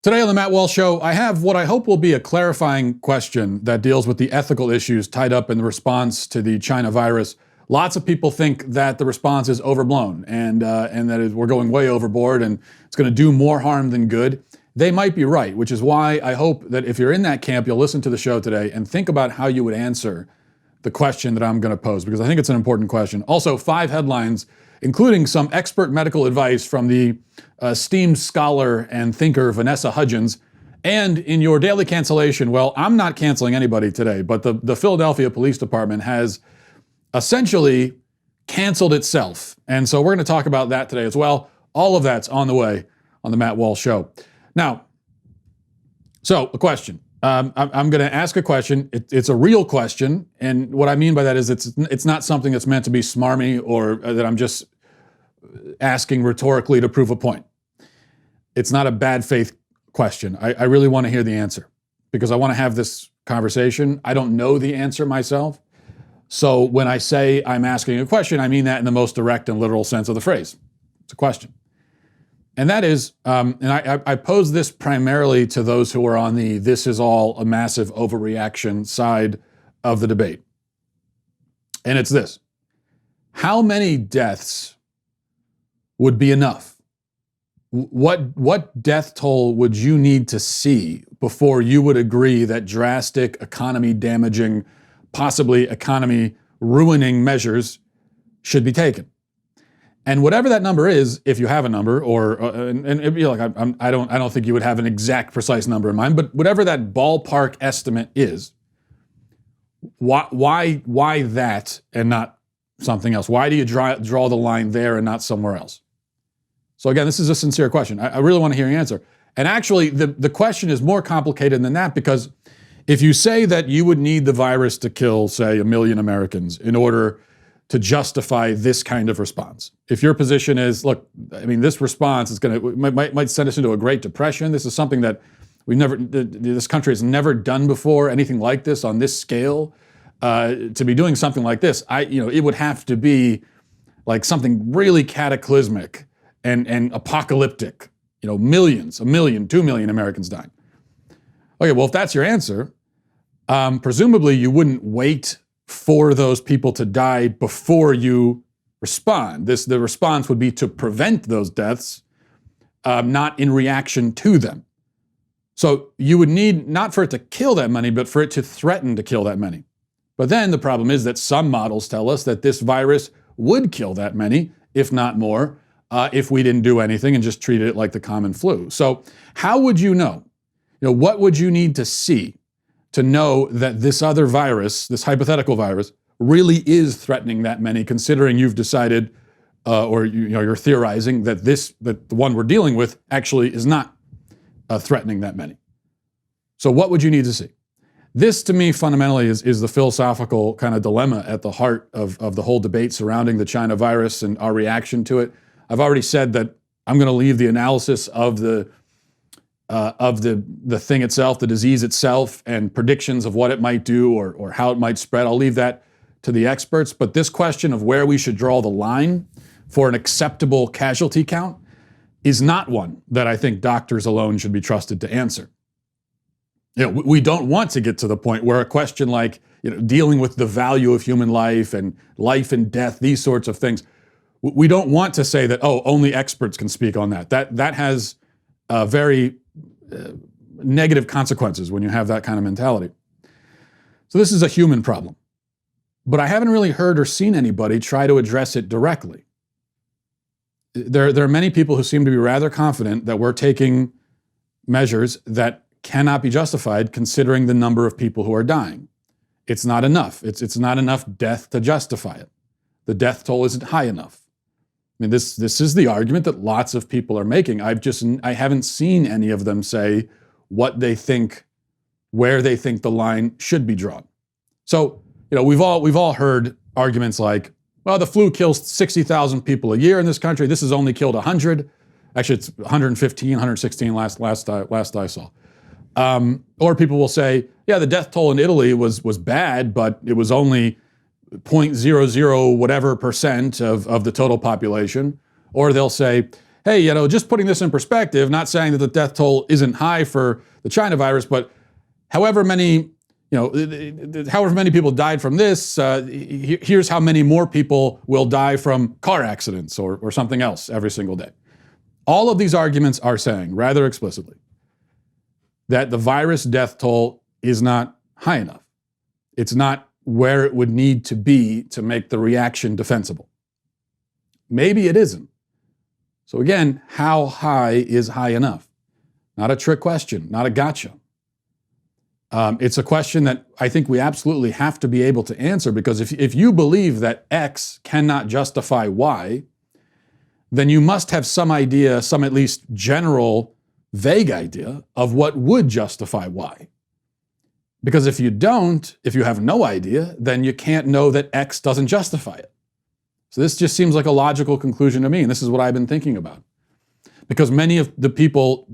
Today on the Matt Walsh Show, I have what I hope will be a clarifying question that deals with the ethical issues tied up in the response to the China virus. Lots of people think that the response is overblown and that we're going way overboard and it's going to do more harm than good. They might be right, which is why I hope that if you're in that camp, you'll listen to the show today and think about how you would answer the question that I'm going to pose, because I think it's an important question. Also, 5 headlines, including some expert medical advice from the esteemed scholar and thinker Vanessa Hudgens. And in your daily cancellation, well, I'm not canceling anybody today, but the Philadelphia Police Department has essentially canceled itself. And so we're going to talk about that today as well. All of that's on the way on the Matt Walsh Show. Now, so a question. I'm going to ask a question. It's a real question, and what I mean by that is it's not something that's meant to be smarmy or that I'm just asking rhetorically to prove a point. It's not a bad faith question. I really want to hear the answer because I want to have this conversation. I don't know the answer myself, so when I say I'm asking a question, I mean that in the most direct and literal sense of the phrase. It's a question. And that is, and I pose this primarily to those who are on the "this is all a massive overreaction" side of the debate. And it's this: how many deaths would be enough? What death toll would you need to see before you would agree that drastic, economy damaging, possibly economy ruining measures should be taken? And whatever that number is, if you have a number, or and it'd be like I don't think you would have an exact, precise number in mind, but whatever that ballpark estimate is, why that and not something else? Why do you draw the line there and not somewhere else? So again, this is a sincere question. I really want to hear your answer. And actually, the question is more complicated than that, because if you say that you would need the virus to kill, say, 1 million Americans in order to justify this kind of response. If your position is, look, I mean, this response is might send us into a Great Depression. This is something that this country has never done before, anything like this on this scale. To be doing something like this, it would have to be like something really cataclysmic and apocalyptic. Millions, 1 million, 2 million Americans dying. Okay, well, if that's your answer, presumably you wouldn't wait for those people to die before you respond. The response would be to prevent those deaths, not in reaction to them. So you would need not for it to kill that many, but for it to threaten to kill that many. But then the problem is that some models tell us that this virus would kill that many, if not more, if we didn't do anything and just treated it like the common flu. So how would you know? What would you need to see to know that this other virus, this hypothetical virus, really is threatening that many, considering you've decided or you're theorizing that the one we're dealing with actually is not threatening that many? So what would you need to see? This, to me, fundamentally is the philosophical kind of dilemma at the heart of the whole debate surrounding the China virus and our reaction to it. I've already said that I'm going to leave the analysis of the thing itself, the disease itself, and predictions of what it might do or how it might spread. I'll leave that to the experts. But this question of where we should draw the line for an acceptable casualty count is not one that I think doctors alone should be trusted to answer. We don't want to get to the point where a question like dealing with the value of human life and death, these sorts of things, we don't want to say that, only experts can speak on that. That has very negative consequences when you have that kind of mentality. So this is a human problem. But I haven't really heard or seen anybody try to address it directly. There are many people who seem to be rather confident that we're taking measures that cannot be justified considering the number of people who are dying. It's not enough. It's not enough death to justify it. The death toll isn't high enough. I mean, this is the argument that lots of people are making. I haven't seen any of them say what they think, where they think the line should be drawn. So, we've all heard arguments like, well, the flu kills 60,000 people a year in this country. This has only killed 100. Actually, it's 115, 116 last I saw. Or people will say, yeah, the death toll in Italy was bad, but it was only 0.00 whatever percent of the total population. Or they'll say, hey, just putting this in perspective, not saying that the death toll isn't high for the China virus, but however many people died from this, here's how many more people will die from car accidents or something else every single day. All of these arguments are saying, rather explicitly, that the virus death toll is not high enough. It's not where it would need to be to make the reaction defensible. Maybe it isn't. So again, how high is high enough? Not a trick question, not a gotcha. It's a question that I think we absolutely have to be able to answer, because if you believe that X cannot justify Y, then you must have some idea, some at least general, vague idea of what would justify Y. Because if you don't, if you have no idea, then you can't know that X doesn't justify it. So this just seems like a logical conclusion to me, and this is what I've been thinking about. Because many of the people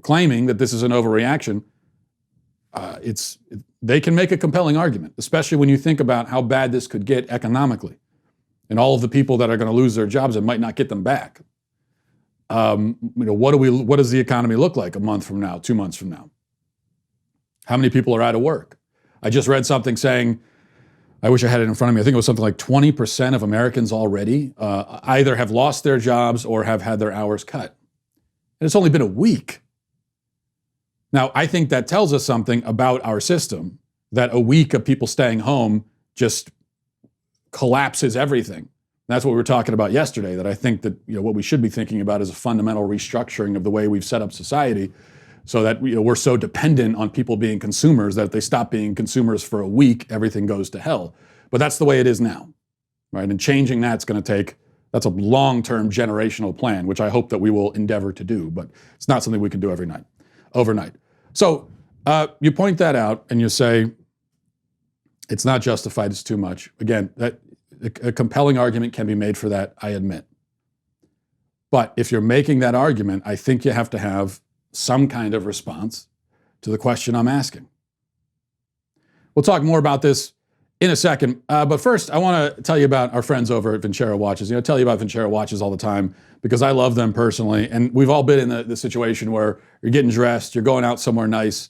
claiming that this is an overreaction, they can make a compelling argument, especially when you think about how bad this could get economically, and all of the people that are going to lose their jobs and might not get them back. What does the economy look like a month from now, 2 months from now? How many people are out of work? I just read something saying, I wish I had it in front of me, I think it was something like 20% of Americans already either have lost their jobs or have had their hours cut. And it's only been a week. Now, I think that tells us something about our system, that a week of people staying home just collapses everything. That's what we were talking about yesterday, that I think that what we should be thinking about is a fundamental restructuring of the way we've set up society, so that we're so dependent on people being consumers that if they stop being consumers for a week, everything goes to hell. But that's the way it is now, right? And changing that's a long-term generational plan, which I hope that we will endeavor to do, but it's not something we can do overnight. So you point that out and you say, it's not justified, it's too much. Again, a compelling argument can be made for that, I admit. But if you're making that argument, I think you have to have some kind of response to the question I'm asking. We'll talk more about this in a second, but first I want to tell you about our friends over at Vincero Watches. I tell you about Vincero Watches all the time because I love them personally, and we've all been in the situation where you're getting dressed, you're going out somewhere nice.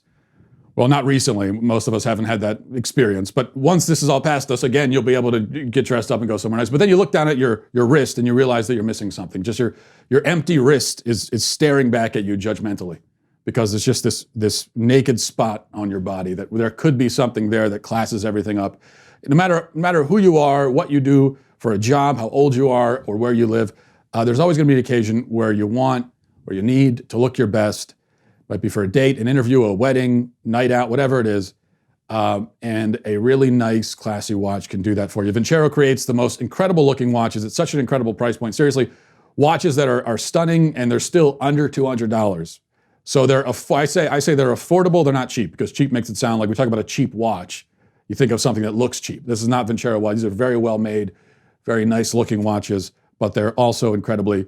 Well, not recently. Most of us haven't had that experience, but once this is all past us, again, you'll be able to get dressed up and go somewhere nice. But then you look down at your wrist and you realize that you're missing something. Just your empty wrist is staring back at you judgmentally, because it's just this naked spot on your body that there could be something there that classes everything up. No matter who you are, what you do for a job, how old you are, or where you live, there's always going to be an occasion where you want or you need to look your best. Might be for a date, an interview, a wedding, night out, whatever it is. And a really nice, classy watch can do that for you. Vincero creates the most incredible looking watches at such an incredible price point. Seriously, watches that are stunning, and they're still under $200. So I say they're affordable, they're not cheap, because cheap makes it sound like we talk about a cheap watch. You think of something that looks cheap. This is not Vincero watch. These are very well made, very nice looking watches, but they're also incredibly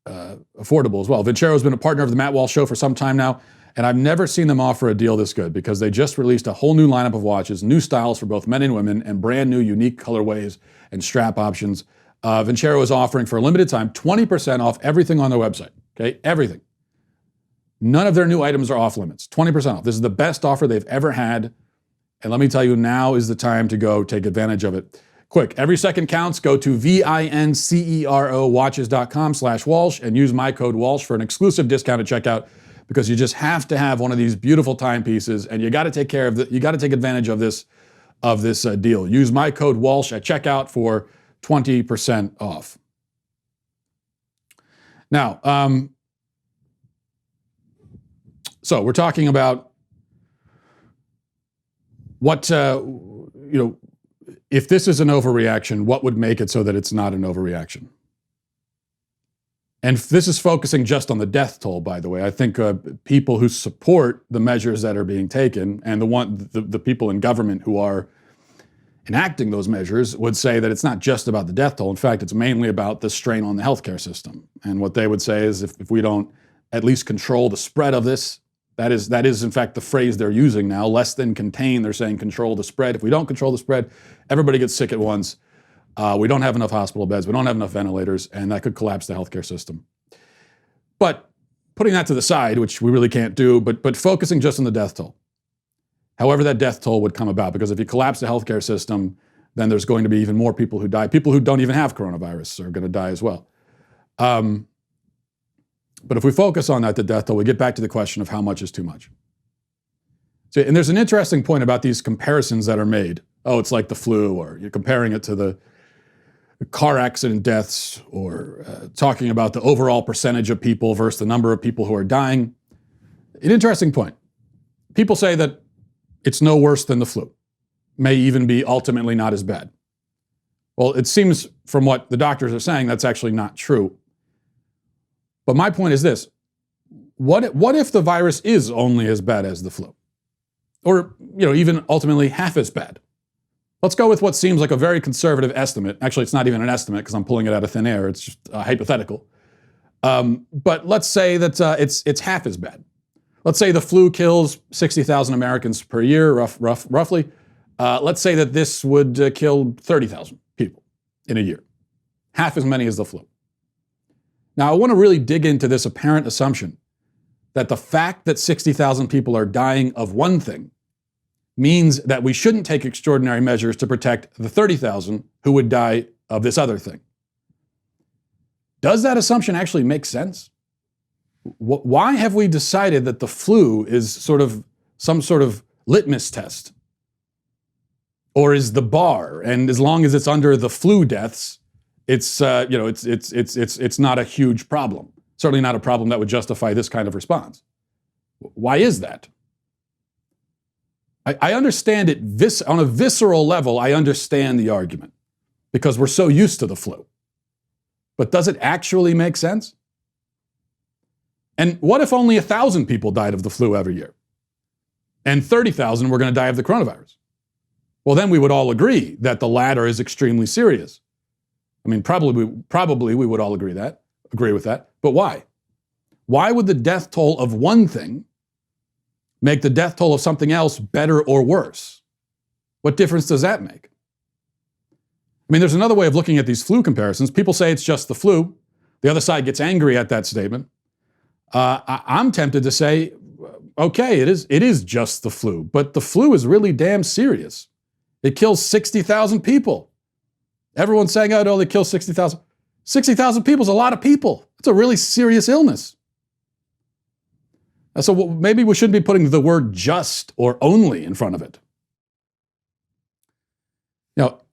affordable as well. Vincero has been a partner of the Matt Walsh Show for some time now, and I've never seen them offer a deal this good, because they just released a whole new lineup of watches, new styles for both men and women, and brand new unique colorways and strap options. Vincero is offering for a limited time 20% off everything on their website. Okay, everything. None of their new items are off limits. 20% off. This is the best offer they've ever had, and let me tell you, now is the time to go take advantage of it. Quick, every second counts. Go to vincerowatches.com/Walsh and use my code Walsh for an exclusive discount at checkout, because you just have to have one of these beautiful timepieces, and you got to take advantage of this deal. Use my code Walsh at checkout for 20% off. Now, so we're talking about what if this is an overreaction, what would make it so that it's not an overreaction? And this is focusing just on the death toll, by the way. I think people who support the measures that are being taken, and the people in government who are enacting those measures, would say that it's not just about the death toll. In fact, it's mainly about the strain on the healthcare system. And what they would say is, if we don't at least control the spread of this, that is in fact the phrase they're using now, less than contain. They're saying control the spread. If we don't control the spread, everybody gets sick at once. We don't have enough hospital beds. We don't have enough ventilators, and that could collapse the healthcare system. But putting that to the side, which we really can't do, but focusing just on the death toll. However that death toll would come about, because if you collapse the healthcare system, then there's going to be even more people who die. People who don't even have coronavirus are going to die as well. But if we focus on that, the death toll, we get back to the question of how much is too much. So, and there's an interesting point about these comparisons that are made. Oh, it's like the flu, or you're comparing it to the car accident deaths, or talking about the overall percentage of people versus the number of people who are dying. An interesting point. People say that it's no worse than the flu. May even be ultimately not as bad. Well, it seems from what the doctors are saying, that's actually not true. But my point is this. What if the virus is only as bad as the flu? Or, even ultimately half as bad? Let's go with what seems like a very conservative estimate. Actually, it's not even an estimate because I'm pulling it out of thin air. It's just hypothetical. But let's say that it's half as bad. Let's say the flu kills 60,000 Americans per year, roughly. Let's say that this would kill 30,000 people in a year. Half as many as the flu. Now, I want to really dig into this apparent assumption that the fact that 60,000 people are dying of one thing means that we shouldn't take extraordinary measures to protect the 30,000 who would die of this other thing. Does that assumption actually make sense? Why have we decided that the flu is some sort of litmus test? Or is the bar, and as long as it's under the flu deaths, it's not a huge problem. Certainly not a problem that would justify this kind of response. Why is that? I understand it on a visceral level. I understand the argument because we're so used to the flu. But does it actually make sense? And what if only 1,000 people died of the flu every year, and 30,000 were going to die of the coronavirus? Well, then we would all agree that the latter is extremely serious. I mean, probably we would all agree with that. But why? Why would the death toll of one thing make the death toll of something else better or worse? What difference does that make? I mean, there's another way of looking at these flu comparisons. People say it's just the flu. The other side gets angry at that statement. I'm tempted to say, okay, it is just the flu, but the flu is really damn serious. It kills 60,000 people. Everyone's saying, oh, no, they kill 60,000. 60,000 people is a lot of people. It's a really serious illness. So maybe we shouldn't be putting the word just or only in front of it.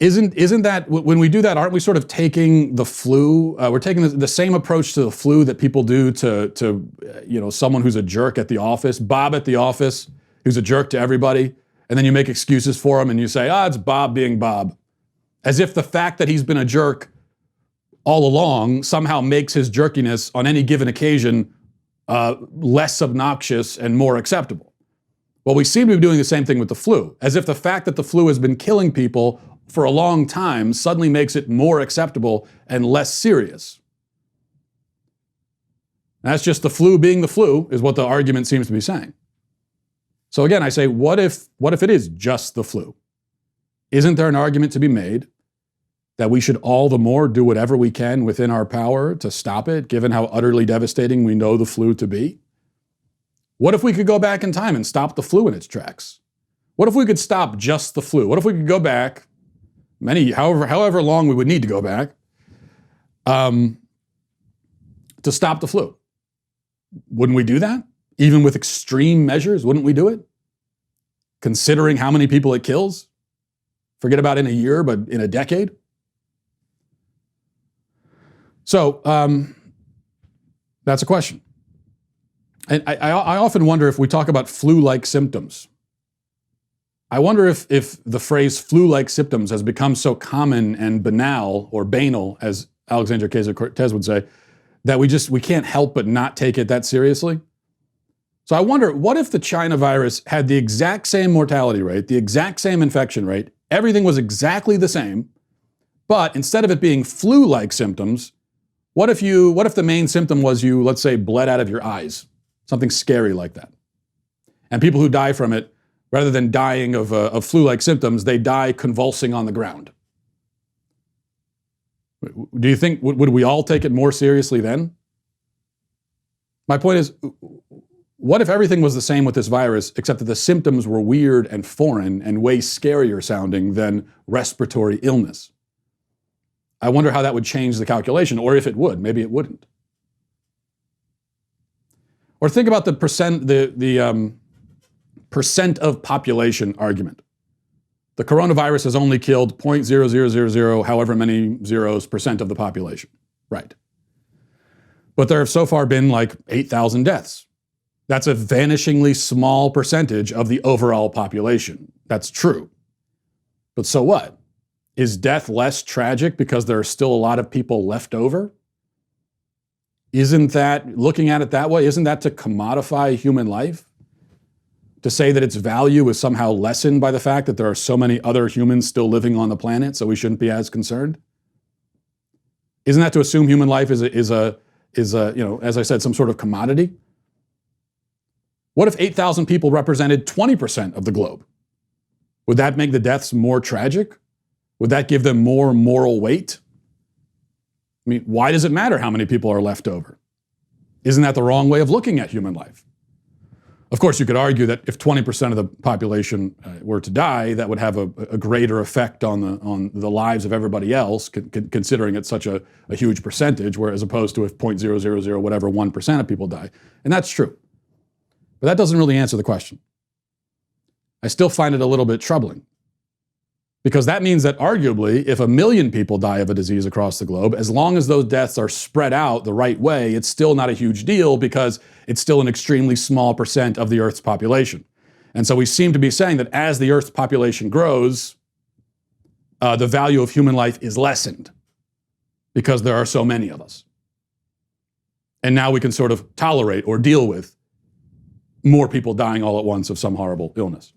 Isn't that, when we do that, aren't we sort of taking the flu, we're taking the same approach to the flu that people do to someone who's a jerk at the office, Bob at the office, who's a jerk to everybody, and then you make excuses for him and you say, it's Bob being Bob. As if the fact that he's been a jerk all along somehow makes his jerkiness on any given occasion less obnoxious and more acceptable. Well, we seem to be doing the same thing with the flu, as if the fact that the flu has been killing people for a long time suddenly makes it more acceptable and less serious. That's just the flu being the flu, is what the argument seems to be saying. So again, I say, what if it is just the flu? Isn't there an argument to be made that we should all the more do whatever we can within our power to stop it, given how utterly devastating we know the flu to be? What if we could go back in time and stop the flu in its tracks? What if we could stop just the flu? What if we could go back, however long we would need to go back, to stop the flu? Wouldn't we do that? Even with extreme measures, wouldn't we do it? Considering how many people it kills? Forget about in a year, but in a decade? So, that's a question. And I often wonder, if we talk about flu-like symptoms, I wonder if the phrase flu-like symptoms has become so common and banal, or banal, as Alexandria Ocasio-Cortez would say, that we can't help but not take it that seriously. So I wonder, what if the China virus had the exact same mortality rate, the exact same infection rate, everything was exactly the same, but instead of it being flu-like symptoms, what if the main symptom was you, let's say, bled out of your eyes? Something scary like that. And people who die from it, rather than dying of flu-like symptoms, they die convulsing on the ground. Do you think, would we all take it more seriously then? My point is, what if everything was the same with this virus, except that the symptoms were weird and foreign and way scarier sounding than respiratory illness? I wonder how that would change the calculation, or if it would. Maybe it wouldn't. Or think about the percent of population argument. The coronavirus has only killed 0.0000 however many zeros percent of the population. Right. But there have so far been like 8,000 deaths. That's a vanishingly small percentage of the overall population. That's true. But so what? Is death less tragic because there are still a lot of people left over? Isn't that, looking at it that way, isn't that to commodify human life? To say that its value is somehow lessened by the fact that there are so many other humans still living on the planet, so we shouldn't be as concerned? Isn't that to assume human life is a as I said, some sort of commodity? What if 8,000 people represented 20% of the globe? Would that make the deaths more tragic? Would that give them more moral weight? I mean, why does it matter how many people are left over? Isn't that the wrong way of looking at human life? Of course, you could argue that if 20% of the population were to die, that would have a greater effect on the lives of everybody else, considering it's such a huge percentage, whereas opposed to if 0.000 whatever 1% of people die. And that's true. But that doesn't really answer the question. I still find it a little bit troubling. Because that means that arguably, if 1 million people die of a disease across the globe, as long as those deaths are spread out the right way, it's still not a huge deal because it's still an extremely small percent of the Earth's population. And so we seem to be saying that as the Earth's population grows, the value of human life is lessened because there are so many of us. And now we can sort of tolerate or deal with more people dying all at once of some horrible illness.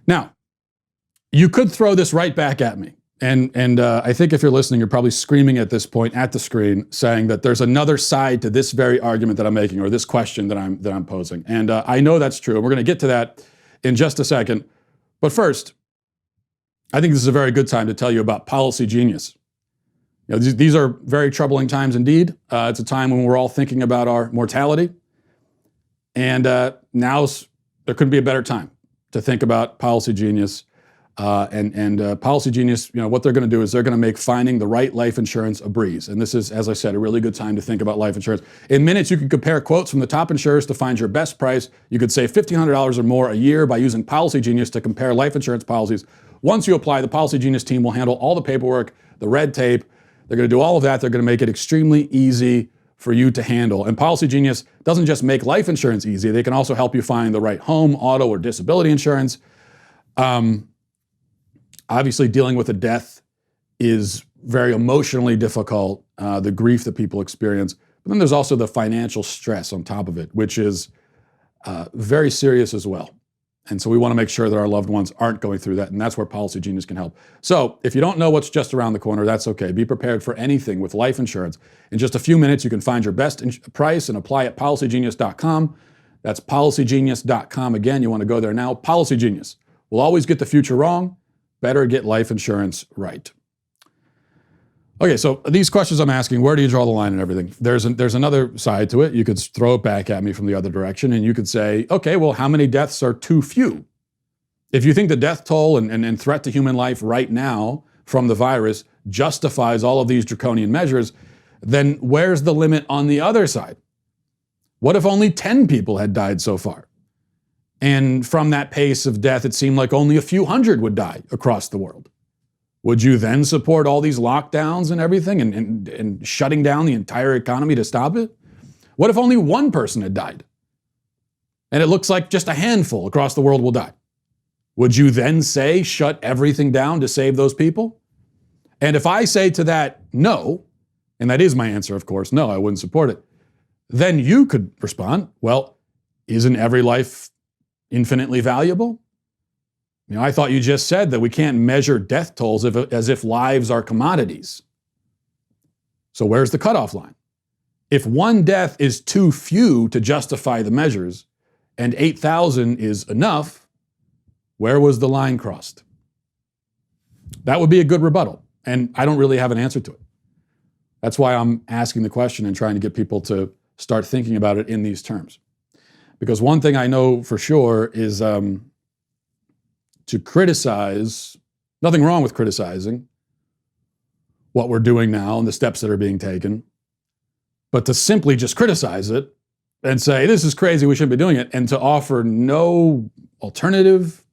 Now, you could throw this right back at me. And I think if you're listening, you're probably screaming at this point at the screen saying that there's another side to this very argument that I'm making or this question that I'm posing. And I know that's true. And we're going to get to that in just a second. But first, I think this is a very good time to tell you about Policy Genius. You know, these are very troubling times indeed. It's a time when we're all thinking about our mortality. And now's, there couldn't be a better time to think about Policy Genius. Policy Genius, you know, what they're going to do is they're going to make finding the right life insurance a breeze. And this is, as I said, a really good time to think about life insurance. In minutes, you can compare quotes from the top insurers to find your best price. You could save $1,500 or more a year by using Policy Genius to compare life insurance policies. Once you apply, the Policy Genius team will handle all the paperwork, the red tape. They're going to do all of that. They're going to make it extremely easy for you to handle. And Policy Genius doesn't just make life insurance easy. They can also help you find the right home, auto, or disability insurance. Obviously, dealing with a death is very emotionally difficult, the grief that people experience. But then there's also the financial stress on top of it, which is very serious as well. And so we want to make sure that our loved ones aren't going through that, and that's where Policy Genius can help. So if you don't know what's just around the corner, that's okay. Be prepared for anything with life insurance. In just a few minutes, you can find your best price and apply at policygenius.com. That's policygenius.com. Again, you want to go there now. Policy Genius. We'll always get the future wrong. Better get life insurance right. Okay, so these questions I'm asking, where do you draw the line and everything? There's another side to it. You could throw it back at me from the other direction, and you could say, okay, well, how many deaths are too few? If you think the death toll and threat to human life right now from the virus justifies all of these draconian measures, then where's the limit on the other side? What if only 10 people had died so far? And from that pace of death, it seemed like only a few hundred would die across the world. Would you then support all these lockdowns and everything and shutting down the entire economy to stop it? What if only one person had died? And it looks like just a handful across the world will die. Would you then say shut everything down to save those people? And if I say to that, no, and that is my answer, of course, no, I wouldn't support it, then you could respond, well, isn't every life infinitely valuable? You know, I thought you just said that we can't measure death tolls as if lives are commodities. So where's the cutoff line? If one death is too few to justify the measures and 8,000 is enough, where was the line crossed? That would be a good rebuttal. And I don't really have an answer to it. That's why I'm asking the question and trying to get people to start thinking about it in these terms. Because one thing I know for sure is to criticize, nothing wrong with criticizing what we're doing now and the steps that are being taken, but to simply just criticize it and say, this is crazy, we shouldn't be doing it, and to offer no alternative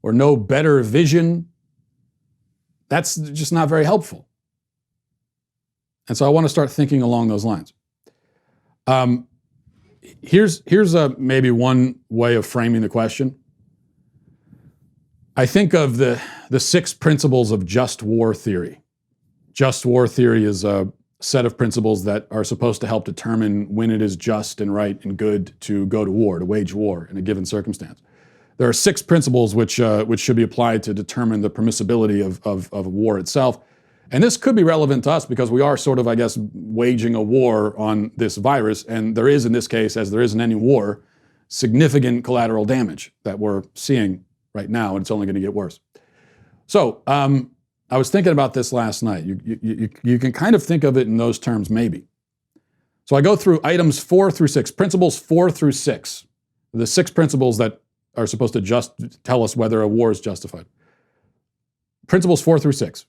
or no better vision, that's just not very helpful. And so I want to start thinking along those lines. Here's maybe one way of framing the question. I think of the 6 principles of just war theory. Just war theory is a set of principles that are supposed to help determine when it is just and right and good to go to war, to wage war in a given circumstance. There are 6 principles which should be applied to determine the permissibility of war itself. And this could be relevant to us because we are sort of, I guess, waging a war on this virus. And there is, in this case, as there is in any war, significant collateral damage that we're seeing right now, and it's only going to get worse. So I was thinking about this last night. You can kind of think of it in those terms, maybe. So I go through items 4 through 6, principles 4 through 6, the 6 principles that are supposed to just tell us whether a war is justified. Principles 4 through 6.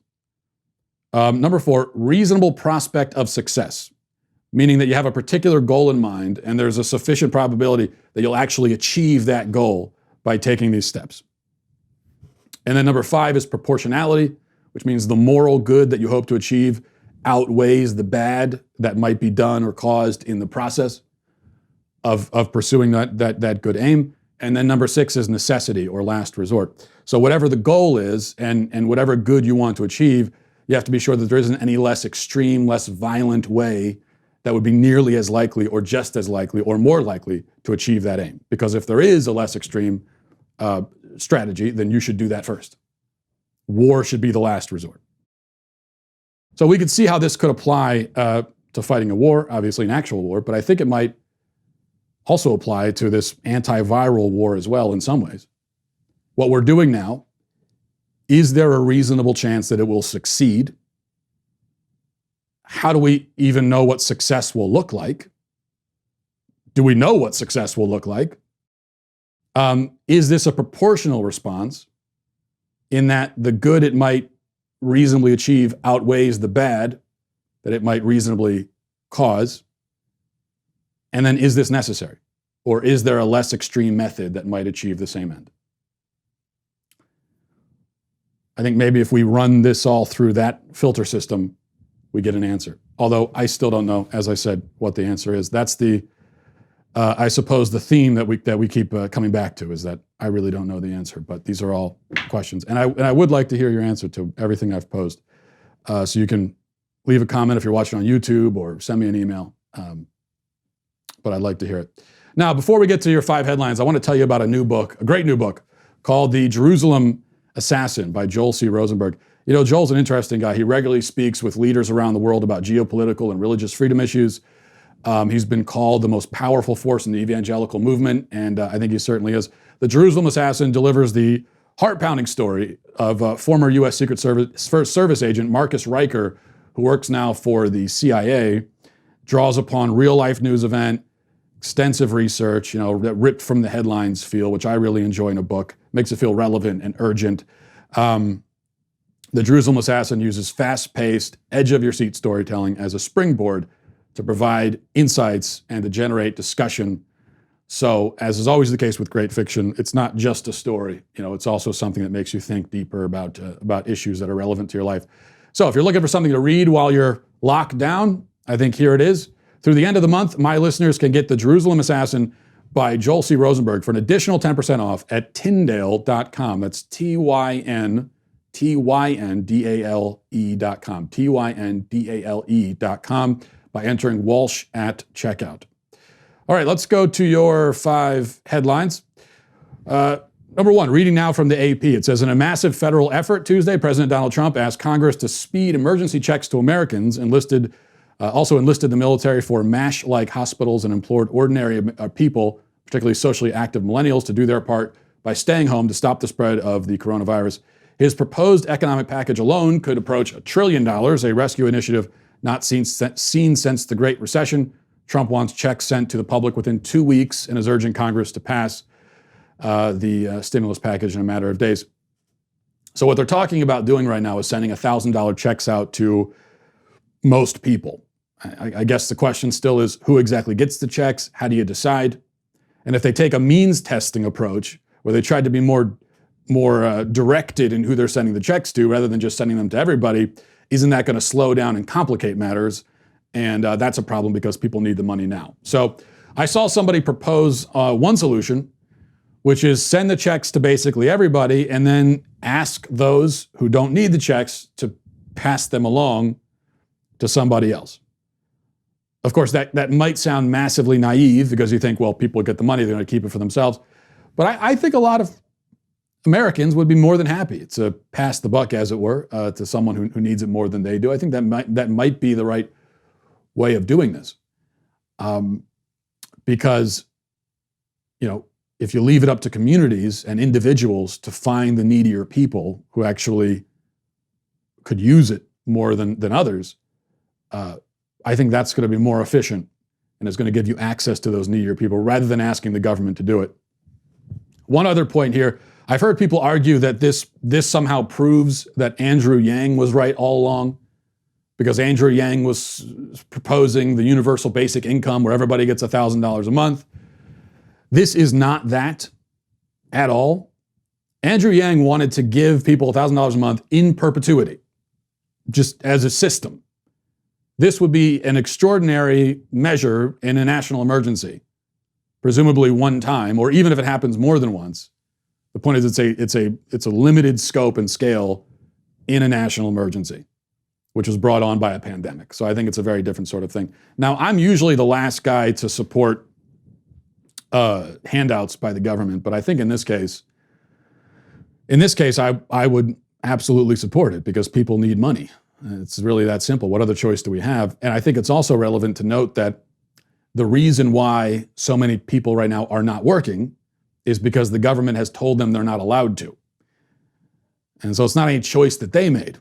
Number 4, reasonable prospect of success, meaning that you have a particular goal in mind and there's a sufficient probability that you'll actually achieve that goal by taking these steps. And then number 5 is proportionality, which means the moral good that you hope to achieve outweighs the bad that might be done or caused in the process of pursuing that good aim. And then number 6 is necessity or last resort. So whatever the goal is and whatever good you want to achieve, you have to be sure that there isn't any less extreme, less violent way that would be nearly as likely or just as likely or more likely to achieve that aim. Because if there is a less extreme strategy, then you should do that first. War should be the last resort. So we could see how this could apply to fighting a war, obviously an actual war, but I think it might also apply to this antiviral war as well in some ways. What we're doing now, is there a reasonable chance that it will succeed? How do we even know what success will look like? Do we know what success will look like? Is this a proportional response in that the good it might reasonably achieve outweighs the bad that it might reasonably cause? And then is this necessary? Or is there a less extreme method that might achieve the same end? I think maybe if we run this all through that filter system, we get an answer. Although I still don't know, as I said, what the answer is. That's the, I suppose, the theme that we keep coming back to is that I really don't know the answer. But these are all questions, and I would like to hear your answer to everything I've posed. So you can leave a comment if you're watching on YouTube or send me an email. But I'd like to hear it. Now, before we get to your 5 headlines, I want to tell you about a new book, a great new book called The Jerusalem Assassin by Joel C. Rosenberg. You know, Joel's an interesting guy. He regularly speaks with leaders around the world about geopolitical and religious freedom issues. He's been called the most powerful force in the evangelical movement, and I think he certainly is. The Jerusalem Assassin delivers the heart-pounding story of former U.S. Secret Service agent Marcus Riker, who works now for the CIA, draws upon real-life news event, extensive research, that ripped from the headlines feel, which I really enjoy in a book, makes it feel relevant and urgent. The Jerusalem Assassin uses fast-paced, edge-of-your-seat storytelling as a springboard to provide insights and to generate discussion. So, as is always the case with great fiction, it's not just a story. It's also something that makes you think deeper about issues that are relevant to your life. So, if you're looking for something to read while you're locked down, I think here it is. Through the end of the month, my listeners can get The Jerusalem Assassin by Joel C. Rosenberg for an additional 10% off at Tyndale.com. That's Tyndale.com. Tyndale.com by entering Walsh at checkout. All right, let's go to your 5 headlines. Number 1, reading now from the AP. It says, in a massive federal effort Tuesday, President Donald Trump asked Congress to speed emergency checks to Americans, also enlisted the military for MASH-like hospitals, and implored ordinary people, particularly socially active millennials, to do their part by staying home to stop the spread of the coronavirus. His proposed economic package alone could approach $1 trillion, a rescue initiative not seen since the Great Recession. Trump wants checks sent to the public within 2 weeks and is urging Congress to pass the stimulus package in a matter of days. So what they're talking about doing right now is sending $1,000 checks out to most people. I guess the question still is, who exactly gets the checks? How do you decide? And if they take a means testing approach, where they tried to be more directed in who they're sending the checks to rather than just sending them to everybody, isn't that going to slow down and complicate matters? And that's a problem because people need the money now. So I saw somebody propose one solution, which is send the checks to basically everybody and then ask those who don't need the checks to pass them along to somebody else. Of course, that might sound massively naive because you think, well, people get the money, they're going to keep it for themselves. But I think a lot of Americans would be more than happy to pass the buck, as it were, to someone who needs it more than they do. I think that might be the right way of doing this. Because, if you leave it up to communities and individuals to find the needier people who actually could use it more than others, I think that's going to be more efficient and it's going to give you access to those needier people rather than asking the government to do it. One other point here, I've heard people argue that this somehow proves that Andrew Yang was right all along, because Andrew Yang was proposing the universal basic income where everybody gets $1,000 a month. This is not that at all. Andrew Yang wanted to give people $1,000 a month in perpetuity, just as a system. This would be an extraordinary measure in a national emergency, presumably one time, or even if it happens more than once. The point is it's a limited scope and scale in a national emergency, which was brought on by a pandemic. So I think it's a very different sort of thing. Now, I'm usually the last guy to support handouts by the government, but I think in this case, I would absolutely support it because people need money. It's really that simple. What other choice do we have? And I think it's also relevant to note that the reason why so many people right now are not working is because the government has told them they're not allowed to. And so it's not any choice that they made.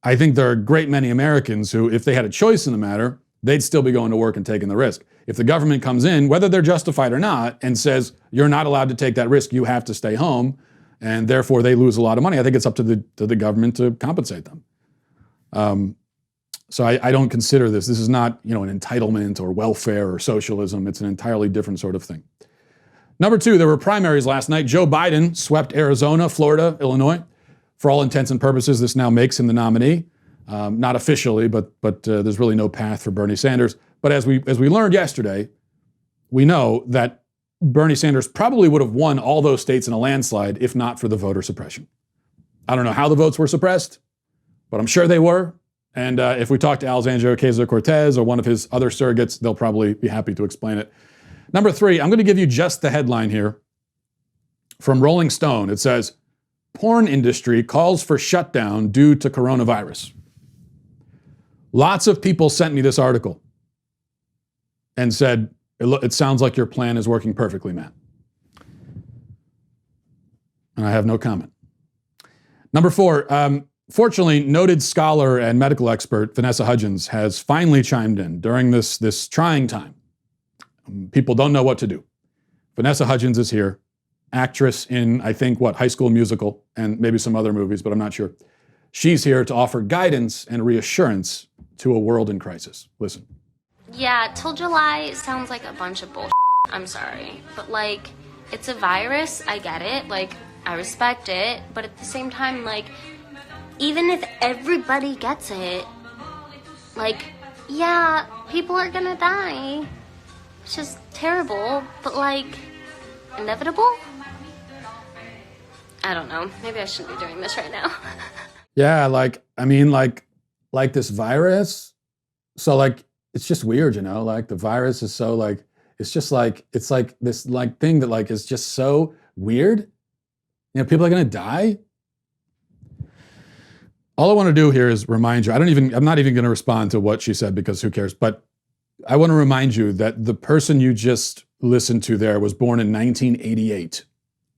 I think there are a great many Americans who, if they had a choice in the matter, they'd still be going to work and taking the risk. If the government comes in, whether they're justified or not, and says, you're not allowed to take that risk, you have to stay home, and therefore they lose a lot of money, I think it's up to the government to compensate them. So I don't consider this is not, an entitlement or welfare or socialism. It's an entirely different sort of thing. Number two, there were primaries last night. Joe Biden swept Arizona, Florida, Illinois. For all intents and purposes, this now makes him the nominee. Not officially, but there's really no path for Bernie Sanders. But as we learned yesterday, we know that Bernie Sanders probably would have won all those states in a landslide if not for the voter suppression. I don't know how the votes were suppressed, but I'm sure they were. And if we talk to Alexandria Ocasio-Cortez or one of his other surrogates, they'll probably be happy to explain it. Number three, I'm going to give you just the headline here from Rolling Stone. It says, porn industry calls for shutdown due to coronavirus. Lots of people sent me this article and said, it sounds like your plan is working perfectly, Matt. And I have no comment. Number four, fortunately, noted scholar and medical expert Vanessa Hudgens has finally chimed in during this trying time. People don't know what to do. Vanessa Hudgens is here, actress in, I think, High School Musical and maybe some other movies, but I'm not sure. She's here to offer guidance and reassurance to a world in crisis. Listen. Yeah, till July sounds like a bunch of bullshit. I'm sorry. But, it's a virus. I get it. I respect it. But at the same time, even if everybody gets it, yeah, people are gonna die. It's just terrible, but inevitable? I don't know. Maybe I shouldn't be doing this right now. Yeah, this virus. So it's just weird, the virus is so it's just it's this thing that is just so weird. People are gonna die. All I want to do here is remind you, I'm not even going to respond to what she said because who cares, but I want to remind you that the person you just listened to there was born in 1988,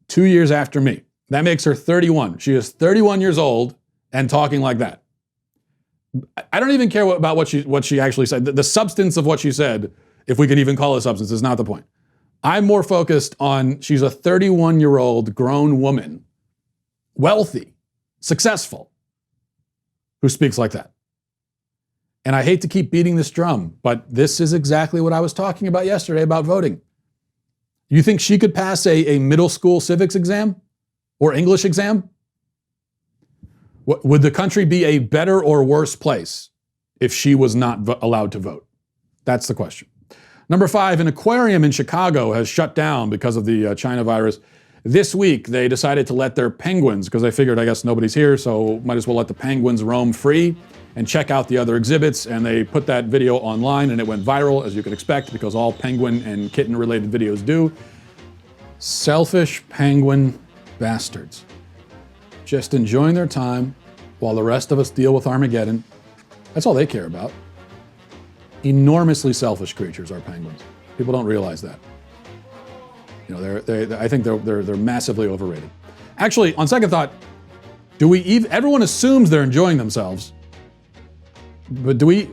2 years after me. That makes her 31. She is 31 years old and talking like that. I don't even care about what she actually said. The substance of what she said, if we could even call it substance, is not the point. I'm more focused on she's a 31-year-old grown woman, wealthy, successful, who speaks like that. And I hate to keep beating this drum, but this is exactly what I was talking about yesterday about voting. You think she could pass a middle school civics exam or English exam? Would the country be a better or worse place if she was not allowed to vote? That's the question. Number 5, an aquarium in Chicago has shut down because of the China virus. This week, they decided to let their penguins, because they figured, I guess, nobody's here, so might as well let the penguins roam free and check out the other exhibits. And they put that video online, and it went viral, as you could expect, because all penguin and kitten-related videos do. Selfish penguin bastards. Just enjoying their time while the rest of us deal with Armageddon. That's all they care about. Enormously selfish creatures are penguins. People don't realize that. You know, I think they're massively overrated. Actually, on second thought, everyone assumes they're enjoying themselves, but do we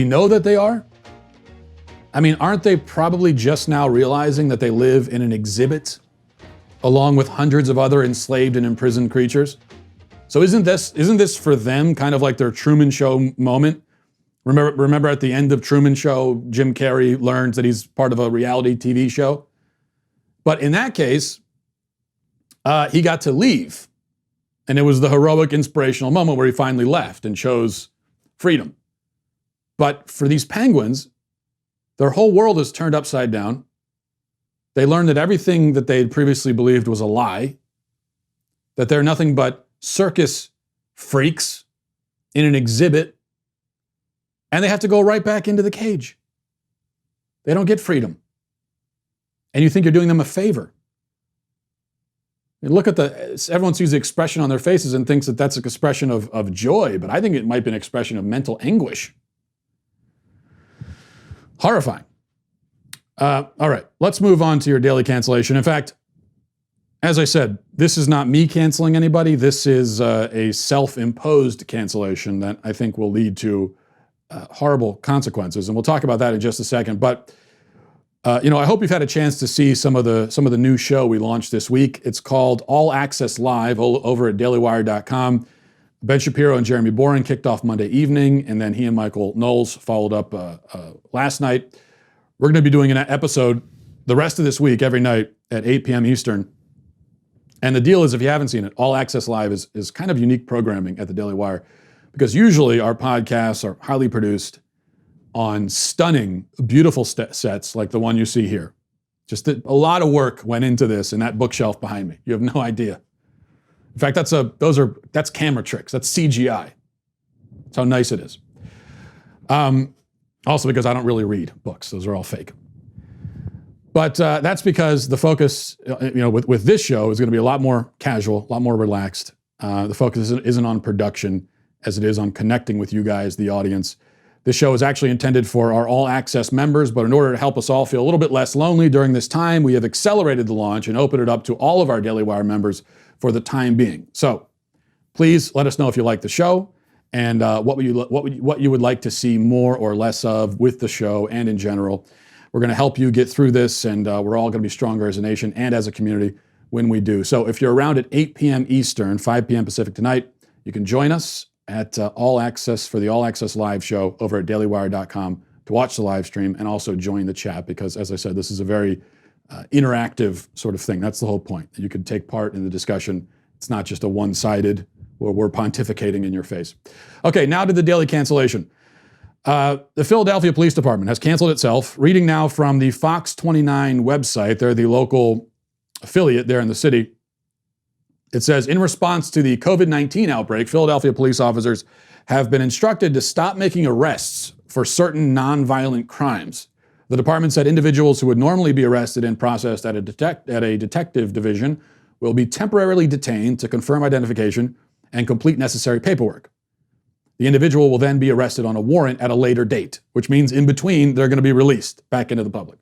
know that they are? I mean, aren't they probably just now realizing that they live in an exhibit along with hundreds of other enslaved and imprisoned creatures? So isn't this for them kind of like their Truman Show moment? Remember at the end of Truman Show, Jim Carrey learns that he's part of a reality TV show? But in that case, he got to leave. And it was the heroic, inspirational moment where he finally left and chose freedom. But for these penguins, their whole world is turned upside down. They learned that everything that they had previously believed was a lie, that they're nothing but circus freaks in an exhibit, and they have to go right back into the cage. They don't get freedom. And you think you're doing them a favor. And look at everyone sees the expression on their faces and thinks that that's an expression of joy, but I think it might be an expression of mental anguish. Horrifying. All right, let's move on to your daily cancellation. In fact, as I said, this is not me canceling anybody. This is a self-imposed cancellation that I think will lead to horrible consequences, and we'll talk about that in just a second. But I hope you've had a chance to see some of the new show we launched this week. It's called All Access Live over at dailywire.com. Ben Shapiro and Jeremy Boring kicked off Monday evening, and then he and Michael Knowles followed up last night. We're going to be doing an episode the rest of this week, every night at 8 p.m. Eastern. And the deal is, if you haven't seen it, All Access Live is kind of unique programming at the Daily Wire, because usually our podcasts are highly produced on stunning, beautiful sets like the one you see here. Just a lot of work went into this and that bookshelf behind me. You have no idea. In fact, that's camera tricks. That's CGI. That's how nice it is. Also because I don't really read books. Those are all fake. But that's because the focus, with this show is going to be a lot more casual, a lot more relaxed. The focus isn't on production as it is on connecting with you guys, the audience. This show is actually intended for our All Access members, but in order to help us all feel a little bit less lonely during this time, we have accelerated the launch and opened it up to all of our Daily Wire members for the time being. So please let us know if you like the show and what you would like to see more or less of with the show and in general. We're going to help you get through this, and we're all going to be stronger as a nation and as a community when we do. So if you're around at 8 p.m. Eastern, 5 p.m. Pacific tonight, you can join us at All Access for the All Access Live show over at dailywire.com to watch the live stream and also join the chat, because, as I said, this is a very interactive sort of thing. That's the whole point. You can take part in the discussion. It's not just a one-sided where we're pontificating in your face. Okay, now to the daily cancellation. The Philadelphia Police Department has canceled itself. Reading now from the Fox 29 website, they're the local affiliate there in the city. It says, in response to the COVID-19 outbreak, Philadelphia police officers have been instructed to stop making arrests for certain nonviolent crimes. The department said individuals who would normally be arrested and processed at a detective division will be temporarily detained to confirm identification and complete necessary paperwork. The individual will then be arrested on a warrant at a later date, which means in between, they're going to be released back into the public.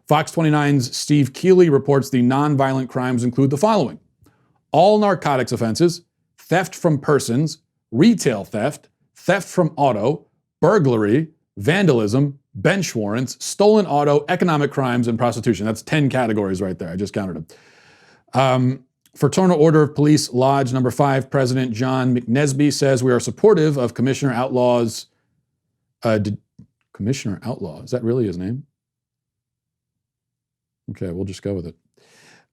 Fox 29's Steve Keeley reports the nonviolent crimes include the following: all narcotics offenses, theft from persons, retail theft, theft from auto, burglary, vandalism, bench warrants, stolen auto, economic crimes, and prostitution. That's 10 categories right there. I just counted them. Fraternal Order of Police Lodge number 5, President John McNesby says we are supportive of Commissioner Outlaw's, Commissioner Outlaw, is that really his name? Okay, we'll just go with it.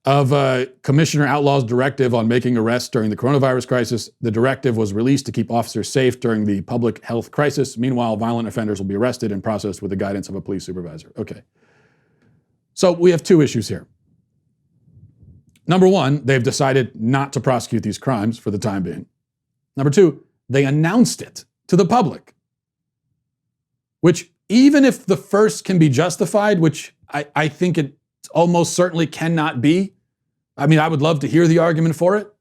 Of Commissioner Outlaw's directive on making arrests during the coronavirus crisis. The directive was released to keep officers safe during the public health crisis. Meanwhile, violent offenders will be arrested and processed with the guidance of a police supervisor. Okay. So we have 2 issues here. Number 1, they've decided not to prosecute these crimes for the time being. Number 2, they announced it to the public. Which, even if the first can be justified, which I think it almost certainly cannot be. I mean, I would love to hear the argument for it.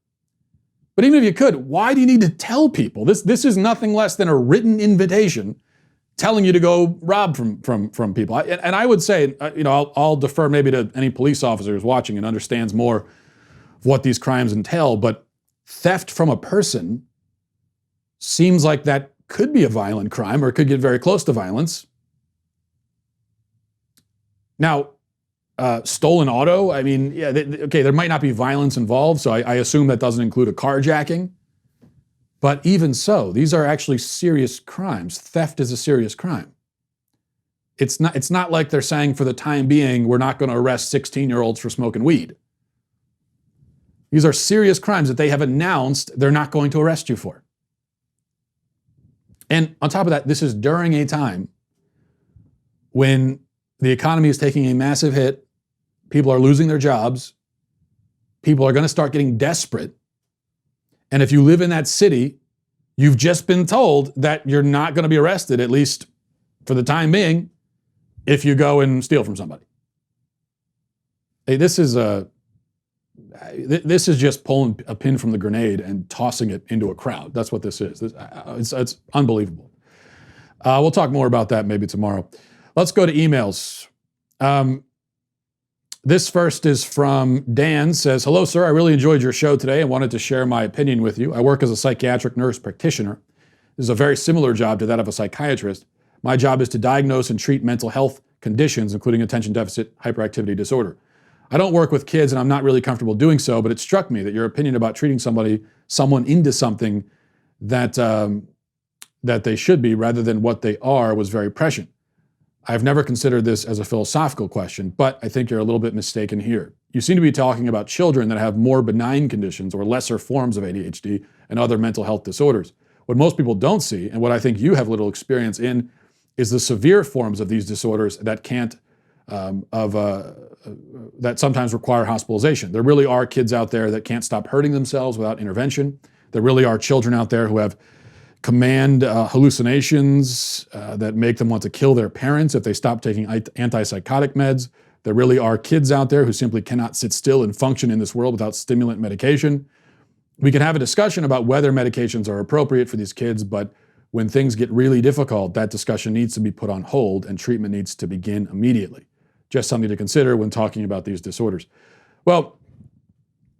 But even if you could, why do you need to tell people? This is nothing less than a written invitation telling you to go rob from people. And I would say, I'll defer maybe to any police officer who's watching and understands more of what these crimes entail, but theft from a person seems like that could be a violent crime or it could get very close to violence. Now, stolen auto, I mean, yeah, okay, there might not be violence involved, so I assume that doesn't include a carjacking. But even so, these are actually serious crimes. Theft is a serious crime. It's not like they're saying for the time being, we're not going to arrest 16-year-olds for smoking weed. These are serious crimes that they have announced they're not going to arrest you for. And on top of that, this is during a time when the economy is taking a massive hit. People are losing their jobs. People are going to start getting desperate. And if you live in that city, you've just been told that you're not going to be arrested, at least for the time being, if you go and steal from somebody. Hey, this is just pulling a pin from the grenade and tossing it into a crowd. That's what this is. It's unbelievable. We'll talk more about that maybe tomorrow. Let's go to emails. This first is from Dan, says, hello, sir. I really enjoyed your show today and wanted to share my opinion with you. I work as a psychiatric nurse practitioner. This is a very similar job to that of a psychiatrist. My job is to diagnose and treat mental health conditions, including attention deficit hyperactivity disorder. I don't work with kids and I'm not really comfortable doing so, but it struck me that your opinion about treating someone into something that they should be rather than what they are was very prescient. I've never considered this as a philosophical question, but I think you're a little bit mistaken here. You seem to be talking about children that have more benign conditions or lesser forms of ADHD and other mental health disorders. What most people don't see, and what I think you have little experience in, is the severe forms of these disorders that that sometimes require hospitalization. There really are kids out there that can't stop hurting themselves without intervention. There really are children out there who have command hallucinations that make them want to kill their parents if they stop taking antipsychotic meds. There really are kids out there who simply cannot sit still and function in this world without stimulant medication. We can have a discussion about whether medications are appropriate for these kids, but when things get really difficult, that discussion needs to be put on hold and treatment needs to begin immediately. Just something to consider when talking about these disorders. Well,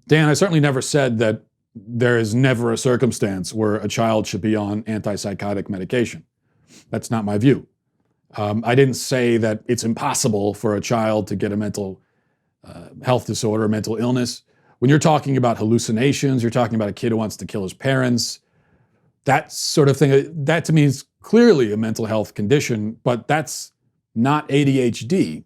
Dan, I certainly never said that there is never a circumstance where a child should be on antipsychotic medication. That's not my view. I didn't say that it's impossible for a child to get a mental health disorder, mental illness. When you're talking about hallucinations, you're talking about a kid who wants to kill his parents, that sort of thing, that to me is clearly a mental health condition, but that's not ADHD.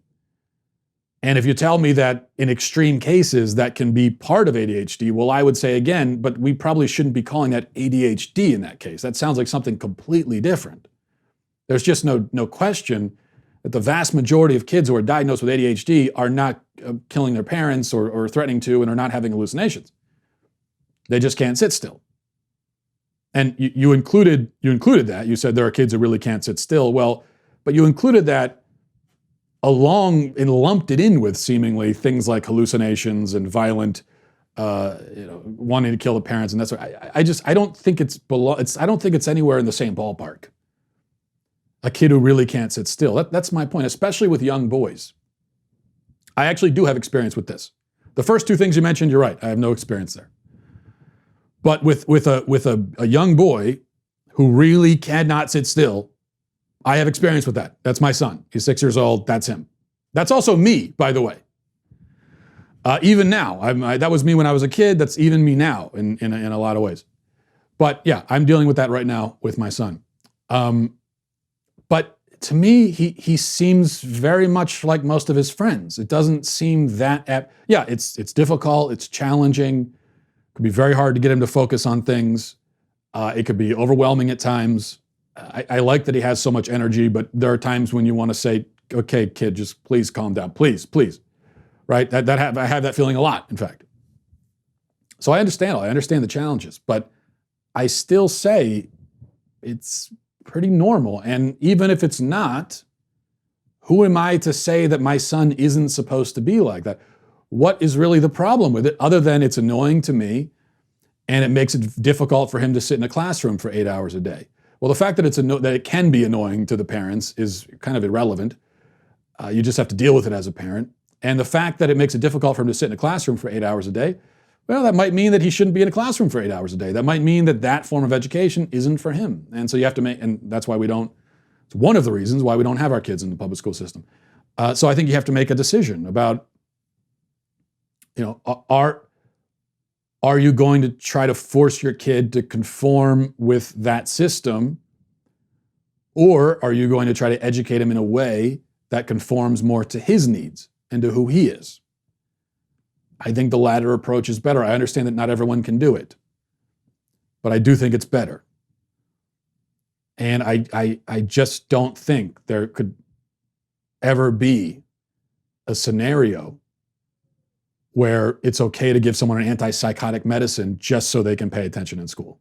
And if you tell me that in extreme cases that can be part of ADHD, well, I would say again, but we probably shouldn't be calling that ADHD in that case. That sounds like something completely different. There's just no question that the vast majority of kids who are diagnosed with ADHD are not killing their parents or threatening to and are not having hallucinations. They just can't sit still. And you included that. You said there are kids who really can't sit still. Well, but you included that along and lumped it in with seemingly things like hallucinations and violent, wanting to kill the parents, and that's what I don't think I don't think it's anywhere in the same ballpark. A kid who really can't sit still. That's my point, especially with young boys. I actually do have experience with this. The first two things you mentioned, you're right. I have no experience there. But with a young boy who really cannot sit still, I have experience with that. That's my son. He's 6 years old. That's him. That's also me, by the way. Even now, that was me when I was a kid. That's even me now in a lot of ways. But yeah, I'm dealing with that right now with my son. But to me, he seems very much like most of his friends. It doesn't seem that, yeah, it's difficult, it's challenging. It could be very hard to get him to focus on things. It could be overwhelming at times. I like that he has so much energy, but there are times when you want to say, okay, kid, just please calm down, please, right? I have that feeling a lot, in fact. So I understand the challenges, but I still say it's pretty normal. And even if it's not, who am I to say that my son isn't supposed to be like that? What is really the problem with it, other than it's annoying to me and it makes it difficult for him to sit in a classroom for 8 hours a day? Well, the fact that that it can be annoying to the parents is kind of irrelevant. You just have to deal with it as a parent. And the fact that it makes it difficult for him to sit in a classroom for 8 hours a day, well, that might mean that he shouldn't be in a classroom for 8 hours a day. That might mean that that form of education isn't for him. And so you have to and that's why it's one of the reasons why we don't have our kids in the public school system. So I think you have to make a decision about, are you going to try to force your kid to conform with that system? Or are you going to try to educate him in a way that conforms more to his needs and to who he is? I think the latter approach is better. I understand that not everyone can do it, but I do think it's better. And I just don't think there could ever be a scenario where it's okay to give someone an antipsychotic medicine just so they can pay attention in school.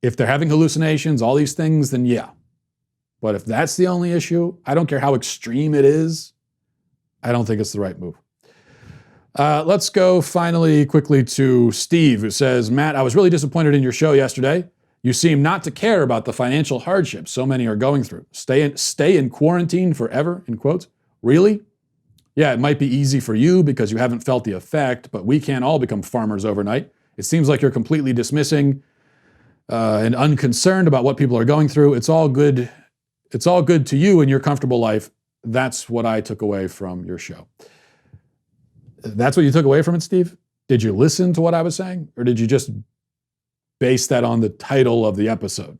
If they're having hallucinations, all these things, then yeah. But if that's the only issue, I don't care how extreme it is, I don't think it's the right move. Let's go finally quickly to Steve, who says, Matt, I was really disappointed in your show yesterday. You seem not to care about the financial hardships so many are going through. Stay in quarantine forever, in quotes. Really? Yeah, it might be easy for you because you haven't felt the effect, but we can't all become farmers overnight. It seems like you're completely dismissing and unconcerned about what people are going through. It's all good. It's all good to you and your comfortable life. That's what I took away from your show. That's what you took away from it, Steve? Did you listen to what I was saying? Or did you just base that on the title of the episode?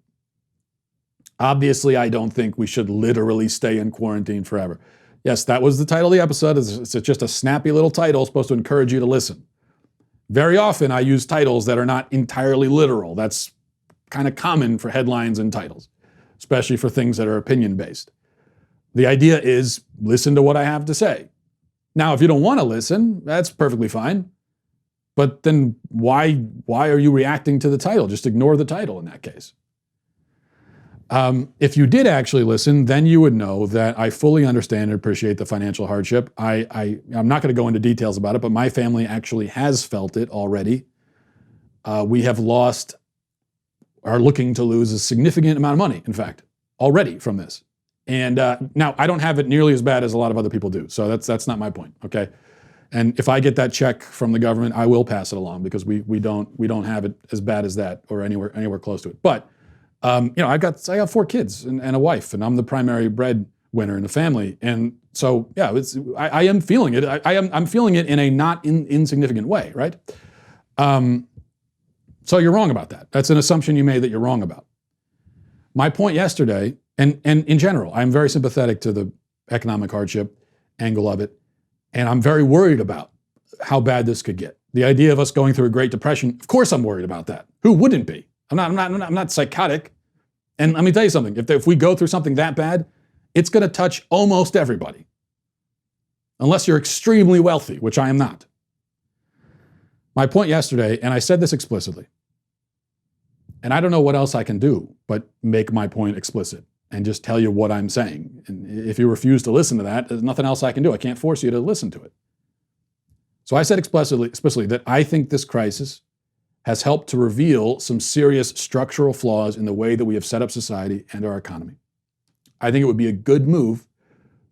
Obviously, I don't think we should literally stay in quarantine forever. Yes, that was the title of the episode. It's just a snappy little title supposed to encourage you to listen. Very often, I use titles that are not entirely literal. That's kind of common for headlines and titles, especially for things that are opinion-based. The idea is listen to what I have to say. Now, if you don't want to listen, that's perfectly fine. But then why are you reacting to the title? Just ignore the title in that case. If you did actually listen, then you would know that I fully understand and appreciate the financial hardship. I'm not going to go into details about it, but my family actually has felt it already. We have are looking to lose a significant amount of money, in fact, already from this. And now I don't have it nearly as bad as a lot of other people do. So that's not my point, okay? And if I get that check from the government, I will pass it along because we don't have it as bad as that or anywhere close to it. But I got 4 kids and a wife, and I'm the primary breadwinner in the family. And so yeah, I am feeling it. I'm feeling it in a not insignificant way, right? So you're wrong about that. That's an assumption you made that you're wrong about. My point yesterday, and in general, I'm very sympathetic to the economic hardship angle of it, and I'm very worried about how bad this could get. The idea of us going through a Great Depression, of course I'm worried about that. Who wouldn't be? I'm not psychotic. And let me tell you something, if we go through something that bad, it's going to touch almost everybody. Unless you're extremely wealthy, which I am not. My point yesterday, and I said this explicitly, and I don't know what else I can do but make my point explicit and just tell you what I'm saying. And if you refuse to listen to that, there's nothing else I can do. I can't force you to listen to it. So I said explicitly that I think this crisis has helped to reveal some serious structural flaws in the way that we have set up society and our economy. I think it would be a good move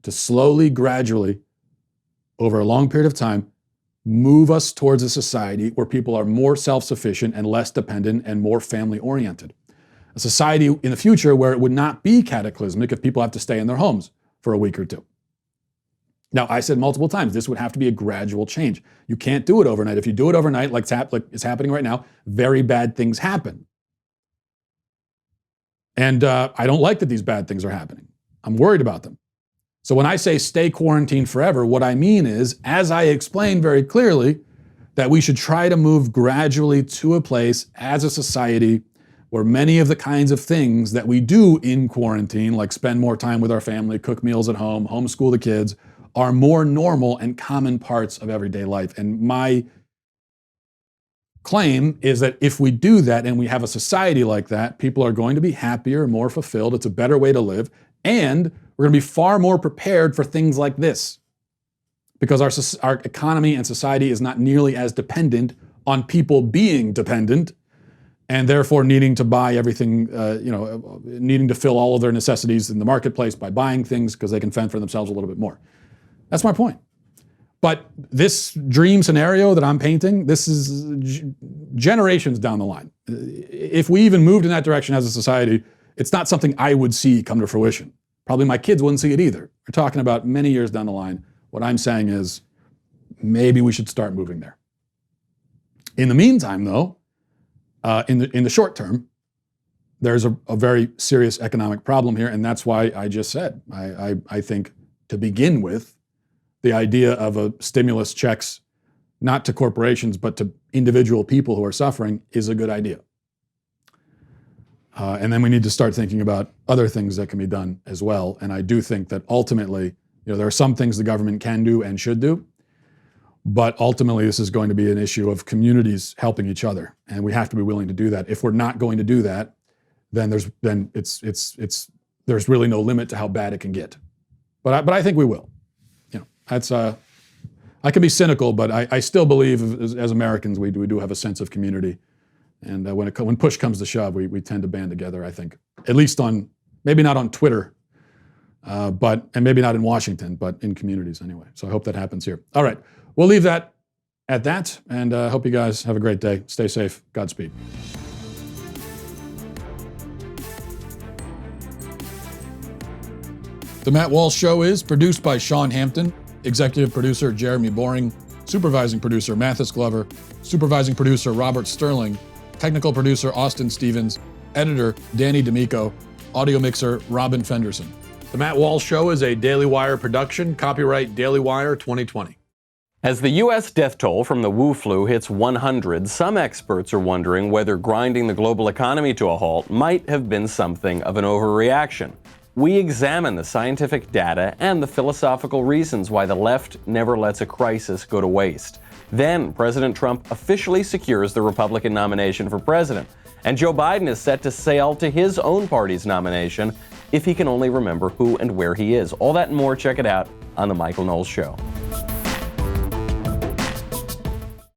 to slowly, gradually over a long period of time, move us towards a society where people are more self-sufficient and less dependent and more family-oriented. A society in the future where it would not be cataclysmic if people have to stay in their homes for a week or two. Now, I said multiple times, this would have to be a gradual change. You can't do it overnight. If you do it overnight, like it's happening right now, very bad things happen. And I don't like that these bad things are happening. I'm worried about them. So when I say stay quarantined forever, what I mean is, as I explained very clearly, that we should try to move gradually to a place as a society where many of the kinds of things that we do in quarantine, like spend more time with our family, cook meals at home, homeschool the kids, are more normal and common parts of everyday life. And my claim is that if we do that and we have a society like that, people are going to be happier, more fulfilled. It's a better way to live. And we're going to be far more prepared for things like this because our economy and society is not nearly as dependent on people being dependent and therefore needing to buy everything, needing to fill all of their necessities in the marketplace by buying things because they can fend for themselves a little bit more. That's my point. But this dream scenario that I'm painting, this is generations down the line. If we even moved in that direction as a society, it's not something I would see come to fruition. Probably my kids wouldn't see it either. We're talking about many years down the line. What I'm saying is maybe we should start moving there. In the meantime, though, in the short term, there's a very serious economic problem here, and that's why I just said, I think to begin with, the idea of a stimulus checks, not to corporations, but to individual people who are suffering, is a good idea. And then we need to start thinking about other things that can be done as well. And I do think that ultimately, there are some things the government can do and should do, but ultimately this is going to be an issue of communities helping each other, and we have to be willing to do that. If we're not going to do that, then there's really no limit to how bad it can get. But I think we will. That's I can be cynical, but I still believe as Americans we do have a sense of community, and when push comes to shove, we tend to band together. I think, at least maybe not on Twitter, and maybe not in Washington, but in communities anyway. So I hope that happens here. All right, we'll leave that at that, and I hope you guys have a great day. Stay safe. Godspeed. The Matt Walsh Show is produced by Sean Hampton. Executive producer Jeremy Boring, supervising producer Mathis Glover, supervising producer Robert Sterling, technical producer Austin Stevens, editor Danny D'Amico, audio mixer Robin Fenderson. The Matt Walsh Show is a Daily Wire production, copyright Daily Wire 2020. As the U.S. death toll from the Wu flu hits 100, some experts are wondering whether grinding the global economy to a halt might have been something of an overreaction. We examine the scientific data and the philosophical reasons why the left never lets a crisis go to waste. Then President Trump officially secures the Republican nomination for president, and Joe Biden is set to sail to his own party's nomination if he can only remember who and where he is. All that and more, check it out on The Michael Knowles Show.